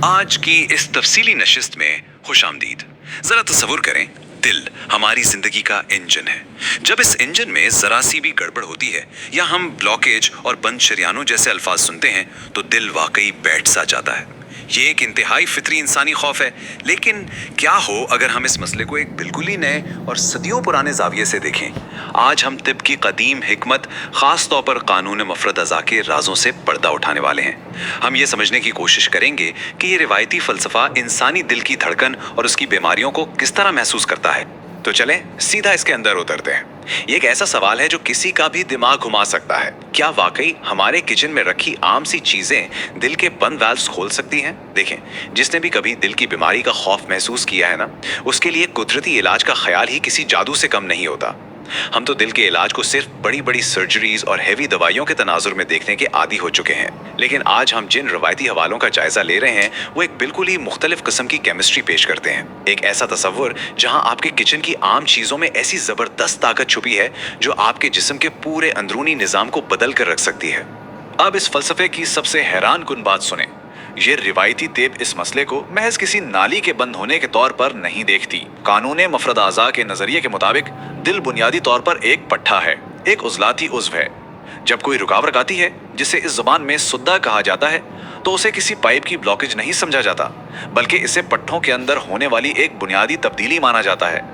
आज की इस तफसीली नशिस्त में खुश आमदीद। जरा तसव्वुर करें, दिल हमारी जिंदगी का इंजन है। जब इस इंजन में जरा सी भी गड़बड़ होती है या हम ब्लॉकेज और बंद शरियानों जैसे अल्फाज सुनते हैं तो दिल वाकई बैठ सा जाता है। ये एक इंतहाई फितरी इंसानी खौफ है। लेकिन क्या हो अगर हम इस मसले को एक बिल्कुल ही नए और सदियों पुराने जाविये से देखें। आज हम तिब की कदीम हिकमत, खास तौर पर कानून मफरद अज़ा के राजों से पर्दा उठाने वाले हैं। हम ये समझने की कोशिश करेंगे कि ये रिवायती फ़लसफ़ा इंसानी दिल की धड़कन और उसकी बीमारियों को किस तरह महसूस करता है। तो चलें सीधा इसके अंदर उतरते हैं। ये एक ऐसा सवाल है जो किसी का भी दिमाग घुमा सकता है। क्या वाकई हमारे किचन में रखी आम सी चीजें दिल के बंद वाल्व्स खोल सकती हैं? देखें, जिसने भी कभी दिल की बीमारी का खौफ महसूस किया है ना, उसके लिए कुदरती इलाज का ख्याल ही किसी जादू से कम नहीं होता। हम तो दिल के इलाज को सिर्फ बड़ी बड़ी सर्जरीज और हैवी दवाइयों के तनाजुर में देखने के आदी हो चुके हैं। लेकिन आज हम जिन रवायती हवालों का जायजा ले रहे हैं वो एक बिल्कुल ही मुख्तलिफ किस्म की केमिस्ट्री पेश करते हैं। एक ऐसा तसव्वुर जहां आपके किचन की आम चीजों में ऐसी जबरदस्त ताकत छुपी है जो आपके जिस्म के पूरे अंदरूनी निजाम को बदल कर रख सकती है। अब इस फलसफे की सबसे हैरान कुन बात सुने। ये रिवायती तेब इस मसले को महज किसी नाली के बंद होने के तौर पर नहीं देखती। कानून मफरद आज़ा के नजरिए के मुताबिक दिल बुनियादी तौर पर एक पट्टा है, एक उजलाती उज़्व है। जब कोई रुकावट आती है, जिसे इस जुबान में सुद्दा कहा जाता है, तो उसे किसी पाइप की ब्लॉकेज नहीं समझा जाता, बल्कि इसे पट्टों के अंदर होने वाली एक बुनियादी तब्दीली माना जाता है।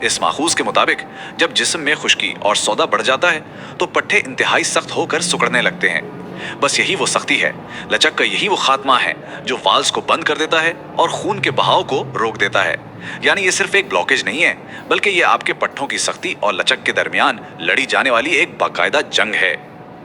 इस माखूज के मुताबिक जब जिस्म में खुश्की और सौदा बढ़ जाता है तो पट्टे इंतहाई सख्त होकर सिकुड़ने लगते हैं। बस यही वो सख्ती है, लचक का यही वो खात्मा है जो वाल्व्स को बंद कर देता है और खून के बहाव को रोक देता है। यानी ये सिर्फ एक ब्लॉकेज नहीं है, बल्कि ये आपके पट्टों की सख्ती और लचक के दरमियान लड़ी जाने वाली एक बाकायदा जंग है।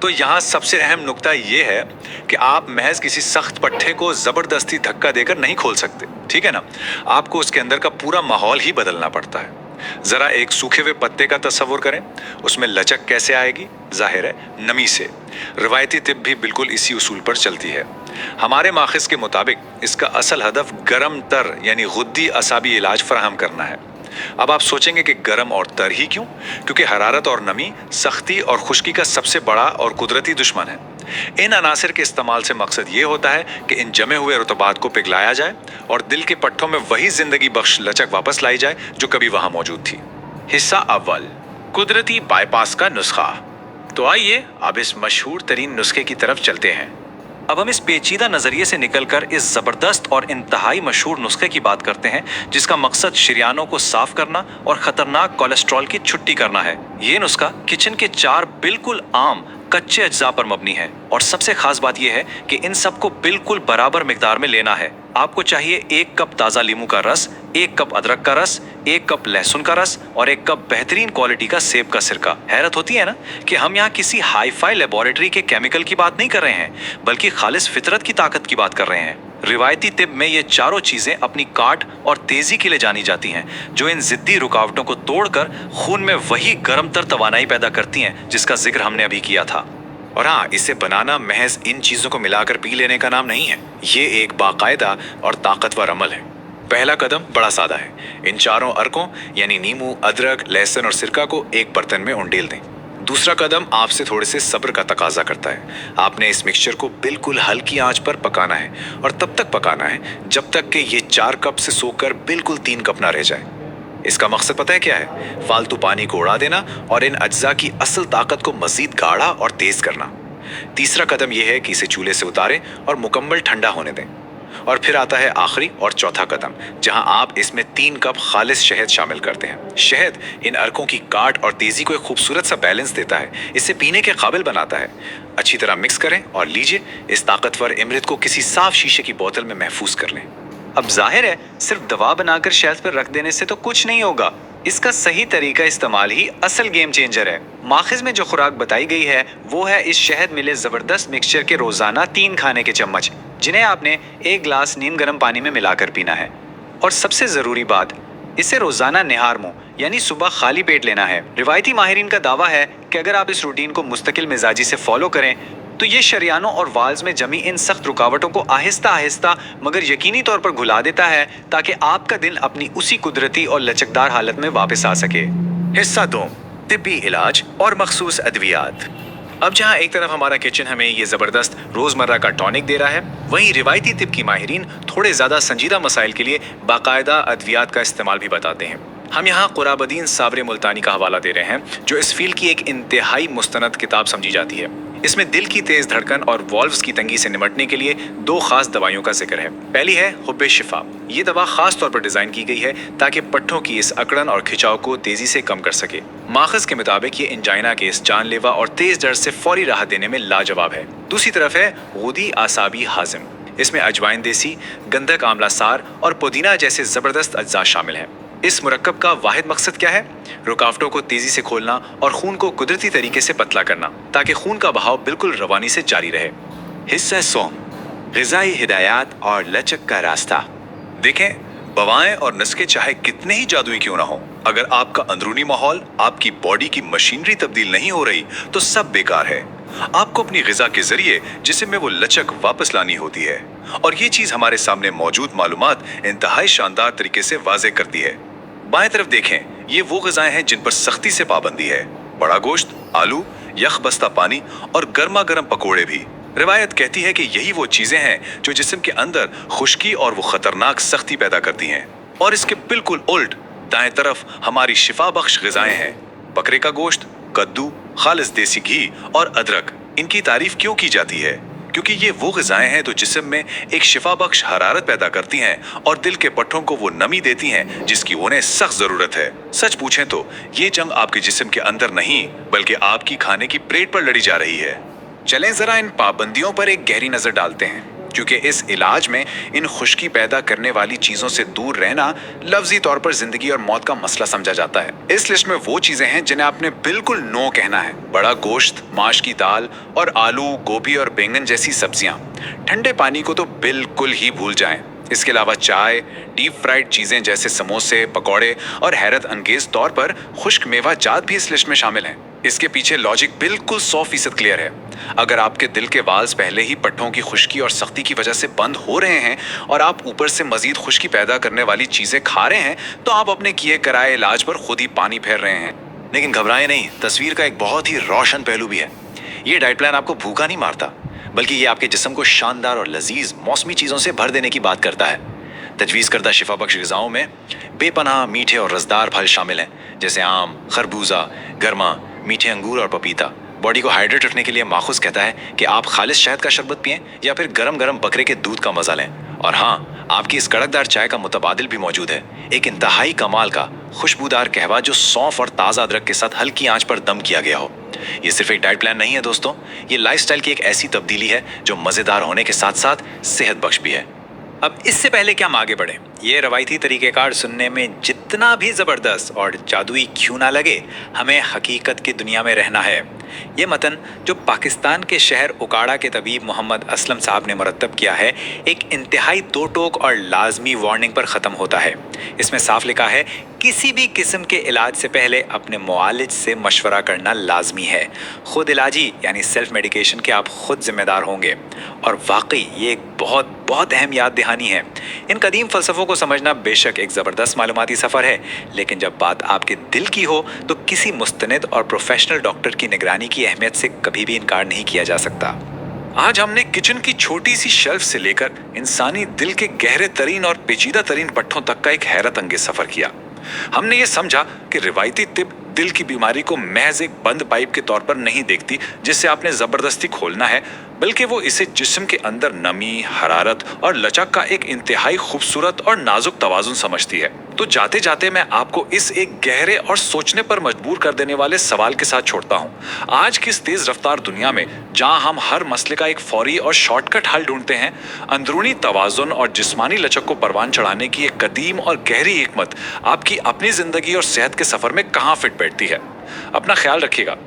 तो यहाँ सबसे अहम नुक्ता ये है कि आप महज किसी सख्त पट्टे को जबरदस्ती धक्का देकर नहीं खोल सकते, ठीक है ना। आपको उसके अंदर का पूरा माहौल ही बदलना पड़ता है। जरा एक सूखे हुए पत्ते का तस्वुर करें, उसमें लचक कैसे आएगी? जाहिर है नमी से। रवायती तिब भी बिल्कुल इसी उसूल पर चलती है। हमारे माखिज के मुताबिक इसका असल हदफ गरम तर यानी गुद्दी असाबी इलाज फराहम करना है। अब आप सोचेंगे कि गरम और तर ही क्यों? क्योंकि हरारत और नमी सख्ती और खुश्की का सबसे बड़ा और कुदरती दुश्मन है। इन अनासिर के इस्तेमाल से मकसद ये होता है कि इन जमे हुए रुतबात को पिघलाया जाए और दिल के पट्टों में वही जिंदगी बख्श लचक वापस लाई जाए जो कभी वहां मौजूद थी। हिस्सा अव्वल, कुदरती बाईपास का नुस्खा। तो आइए अब इस मशहूर तरीन नुस्खे की तरफ चलते हैं। अब हम इस पेचीदा नजरिए से निकलकर इस जबरदस्त और इंतहाई मशहूर नुस्खे की बात करते हैं जिसका मकसद शरियानों को साफ करना और खतरनाक कोलेस्ट्रॉल की छुट्टी करना है। ये नुस्खा किचन के 4 बिल्कुल आम कच्चे अज्जा पर मबनी है और सबसे खास बात यह है कि इन सबको बिल्कुल बराबर मिकदार में लेना है। आपको चाहिए 1 कप ताज़ा लीमू का रस, 1 कप अदरक का रस, 1 कप लहसुन का रस और 1 कप बेहतरीन क्वालिटी का सेब का सिरका। हैरत होती है ना कि हम यहाँ किसी हाई फाई लेबोरेटरी के केमिकल की बात नहीं कर रहे हैं, बल्कि खालिस फितरत की ताकत की बात कर रहे हैं। रिवायती तिब में ये चारों चीजें अपनी काट और तेजी के लिए जानी जाती हैं, जो इन जिद्दी रुकावटों को तोड़कर खून में वही गर्म तर तवानाई पैदा करती हैं जिसका जिक्र हमने अभी किया था। और हाँ, इसे बनाना महज इन चीजों को मिलाकर पी लेने का नाम नहीं है, ये एक बाकायदा और ताकतवर अमल है। पहला कदम बड़ा सादा है। इन चारों अर्कों यानी नींबू, अदरक, लहसुन और सिरका को एक बर्तन में उंडेल दें। दूसरा कदम आपसे थोड़े से सब्र का तकाजा करता है। आपने इस मिक्सचर को बिल्कुल हल्की आंच पर पकाना है और तब तक पकाना है जब तक कि ये 4 कप से सोखकर बिल्कुल 3 कप ना रह जाए। इसका मकसद पता है क्या है? फालतू पानी को उड़ा देना और इन अज्जा की असल ताकत को मजीद गाढ़ा और तेज करना। तीसरा कदम यह है कि इसे चूल्हे से उतारें और मुकम्मल ठंडा होने दें। और फिर आता है आखिरी और चौथा कदम, जहां आप इसमें 3 कप खालिस शहद शामिल करते हैं। शहद इन अर्कों की काट और तेजी को एक खूबसूरत सा बैलेंस देता है, इसे पीने के काबिल बनाता है। अच्छी तरह मिक्स करें और लीजिए, इस ताकतवर इमरत को किसी साफ शीशे की बोतल में महफूज कर लें। अब जाहिर है सिर्फ दवा बनाकर शेल्फ पर रख देने से तो कुछ नहीं होगा। इसका सही तरीका इस्तेमाल ही असल गेम चेंजर है। माखिज में जो खुराक बताई गई है वो है इस शहद मिले जबरदस्त मिक्सचर के रोजाना 3 खाने के चम्मच, जिन्हें आपने 1 गिलास नीम गर्म पानी में मिलाकर पीना है। और सबसे जरूरी बात, इसे रोजाना निहार मुंह यानी सुबह खाली पेट लेना है। रिवायती माहिरीन का दावा है कि अगर आप इस रूटीन को मुस्तकिल मिजाजी से फॉलो करें तो ये शरियानों और वाल्व्स में जमी इन सख्त रुकावटों को आहिस्ता आहिस्ता मगर यकीनी तौर पर घुला देता है, ताकि आपका दिल अपनी उसी कुदरती और लचकदार हालत में वापस आ सके। हिस्सा 2, तिब्बी इलाज और मखसूस अद्वियात। اب जहां एक तरफ हमारा किचन हमें ये जबरदस्त रोजमर्रा का टॉनिक दे रहा है, वहीं रिवायती तिब की माहिरीन थोड़े ज्यादा संजीदा मसाइल के लिए बाकायदा अद्वियात का इस्तेमाल भी बताते हैं। हम यहाँ कुराबुद्दीन साबरे मुल्तानी का हवाला दे रहे हैं, जो इस फील्ड की एक इंतहाई मुस्तनद किताब समझी जाती है। इसमें दिल की तेज धड़कन और वॉल्व्स की तंगी से निपटने के लिए 2 खास दवाइयों का जिक्र है। पहली है हुब्बे शिफा। ये दवा खास तौर पर डिजाइन की गई है ताकि पट्टों की इस अकड़न और खिंचाव को तेजी से कम कर सके। माखज के मुताबिक ये इंजाइना के इस जानलेवा और तेज दर्द से फौरी राहत देने में लाजवाब है। दूसरी तरफ है गुदी आसाबी हाजिम। इसमें अजवाइन देसी, गंधक आंवला सार और पुदीना जैसे जबरदस्त अज्जा शामिल हैं। इस मुरक्कब का वाहिद मकसद क्या है? रुकावटों को तेजी से खोलना और खून को कुदरती तरीके से पतला करना, ताकि खून का बहाव बिल्कुल रवानी से जारी रहे। हिस्सा सोम, ग़िज़ाई हिदायत और लचक का रास्ता। देखें, दवाएं और नुस्खे चाहे कितने ही जादुई क्यों ना हो, अगर आपका अंदरूनी माहौल, आपकी बॉडी की मशीनरी तब्दील नहीं हो रही तो सब बेकार है। आपको अपनी ग़िज़ा के जरिए जिस्म में वो लचक वापस लानी होती है, और ये चीज़ हमारे सामने मौजूद मालूमात इंतहाई शानदार तरीके से वाज़ेह करती है। बाएं तरफ देखें, ये वो ग़िज़ाएं हैं जिन पर सख्ती से पाबंदी है। बड़ा गोश्त, आलू, यख बस्ता पानी और गर्मा गर्म पकोड़े भी। रिवायत कहती है कि यही वो चीजें हैं जो जिस्म के अंदर खुश्की और वो खतरनाक सख्ती पैदा करती हैं। और इसके बिल्कुल उल्ट दाएं तरफ हमारी शिफा बख्श ग़िज़ाएं हैं। बकरे का गोश्त, कद्दू, खालिस देसी घी और अदरक। इनकी तारीफ क्यों की जाती है? क्योंकि ये वो ग़िज़ाएं हैं जो जिस्म में एक शिफा बख्श हरारत पैदा करती हैं और दिल के पट्टों को वो नमी देती हैं जिसकी उन्हें सख्त ज़रूरत है। सच पूछें तो ये जंग आपके जिस्म के अंदर नहीं, बल्कि आपकी खाने की प्लेट पर लड़ी जा रही है। चलें ज़रा इन पाबंदियों पर एक गहरी नज़र डालते हैं, क्योंकि इस इलाज में इन खुश्की पैदा करने वाली चीज़ों से दूर रहना लफ्जी तौर पर जिंदगी और मौत का मसला समझा जाता है। इस लिस्ट में वो चीज़ें हैं जिन्हें आपने बिल्कुल नो कहना है। बड़ा गोश्त, माश की दाल और आलू, गोभी और बैंगन जैसी सब्जियां। ठंडे पानी को तो बिल्कुल ही भूल जाएं। इसके अलावा चाय, डीप फ्राइड चीज़ें जैसे समोसे, पकौड़े और हैरत अंगेज तौर पर खुश्क मेवा जात भी इस लिस्ट में शामिल हैं। इसके पीछे लॉजिक बिल्कुल 100% क्लियर है। अगर आपके दिल के वाल्स पहले ही पट्टों की खुश्की और सख्ती की वजह से बंद हो रहे हैं और आप ऊपर से मजीद खुश्की पैदा करने वाली चीजें खा रहे हैं, तो आप अपने किए कराए इलाज पर खुद ही पानी फेर रहे हैं। लेकिन घबराएं नहीं, तस्वीर का एक बहुत ही रोशन पहलू भी है। ये डाइट प्लान आपको भूखा नहीं मारता, बल्कि ये आपके जिस्म को शानदार और लजीज मौसमी चीज़ों से भर देने की बात करता है। तजवीज़ करदा शिफा बख्श ग़िज़ाओं में बेपनाह मीठे और रसदार फल शामिल हैं, जैसे आम, खरबूजा, गर्मा, मीठे अंगूर और पपीता। बॉडी को हाइड्रेट रखने के लिए माखुज़ कहता है कि आप खालिस शहद का शरबत पिएं या फिर गरम गरम बकरे के दूध का मज़ा लें। और हाँ, आपकी इस कड़कदार चाय का मुतबादिल भी मौजूद है, एक इंतहाई कमाल का खुशबूदार कहवा जो सौंफ और ताज़ा अदरक के साथ हल्की आंच पर दम किया गया हो। ये सिर्फ एक डाइट प्लान नहीं है दोस्तों, ये लाइफस्टाइल की एक ऐसी तब्दीली है जो मज़ेदार होने के साथ साथ सेहत बख्श भी है। अब इससे पहले कि हम आगे बढ़ें, ये रवायती तरीक़ेकार सुनने में जितना भी ज़बरदस्त और जादुई क्यों ना लगे, हमें हकीकत की दुनिया में रहना है। ये मतन जो पाकिस्तान के शहर उकाड़ा के तबीब मोहम्मद असलम साहब ने मुरतब किया है, एक इंतहाई दो टोक और लाजमी वार्निंग पर ख़त्म होता है। इसमें साफ लिखा है, किसी भी किस्म के इलाज से पहले अपने मुआलिज से मशवरा करना लाजमी है। खुद इलाजी यानी सेल्फ मेडिकेशन के आप खुद जिम्मेदार होंगे। और वाकई ये एक बहुत बहुत अहम याद दहानी है। इन कदीम फ़लसफ़ों को समझना बेशक एक ज़बरदस्त मालूमाती सफ़र है, लेकिन जब बात आपके दिल की हो तो किसी मुस्तनिद और प्रोफेशनल डॉक्टर की निगरानी की अहमियत से कभी भी इनकार नहीं किया जा सकता। आज हमने किचन की छोटी सी शेल्फ से लेकर इंसानी दिल के गहरे तरीन और पेचीदा तरीन पट्टों तक का एक हैरत अंगेज सफ़र किया। हमने ये समझा कि रिवायती तिब दिल की बीमारी को महज एक बंद पाइप के तौर पर नहीं देखती जिससे आपने ज़बरदस्ती खोलना है, बल्कि वो इसे जिस्म के अंदर नमी, हरारत और लचक का एक इंतहाई खूबसूरत और नाजुक तवाज़ुन समझती है। तो जाते जाते मैं आपको इस एक गहरे और सोचने पर मजबूर कर देने वाले सवाल के साथ छोड़ता हूँ। आज की इस तेज़ रफ्तार दुनिया में जहाँ हम हर मसले का एक फौरी और शॉर्टकट हल ढूंढते हैं, अंदरूनी तवाज़ुन और जिस्मानी लचक को परवान चढ़ाने की एक कदीम और गहरी हिकमत आपकी अपनी ज़िंदगी और सेहत के सफ़र में कहाँ फिट बैठती है। अपना ख्याल रखिएगा।